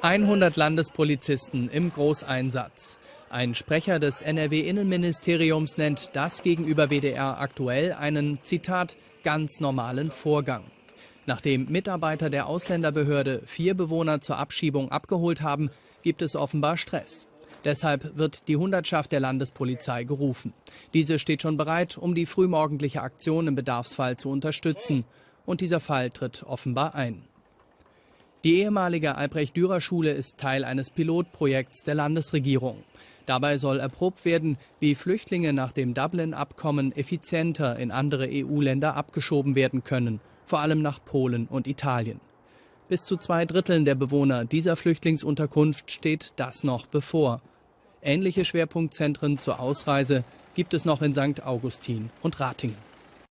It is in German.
100 Landespolizisten im Großeinsatz. Ein Sprecher des NRW-Innenministeriums nennt das gegenüber WDR aktuell einen, Zitat, ganz normalen Vorgang. Nachdem Mitarbeiter der Ausländerbehörde 4 Bewohner zur Abschiebung abgeholt haben, gibt es offenbar Stress. Deshalb wird die Hundertschaft der Landespolizei gerufen. Diese steht schon bereit, um die frühmorgendliche Aktion im Bedarfsfall zu unterstützen. Und dieser Fall tritt offenbar ein. Die ehemalige Albrecht-Dürer-Schule ist Teil eines Pilotprojekts der Landesregierung. Dabei soll erprobt werden, wie Flüchtlinge nach dem Dublin-Abkommen effizienter in andere EU-Länder abgeschoben werden können, vor allem nach Polen und Italien. Bis zu 2/3 der Bewohner dieser Flüchtlingsunterkunft steht das noch bevor. Ähnliche Schwerpunktzentren zur Ausreise gibt es noch in St. Augustin und Ratingen.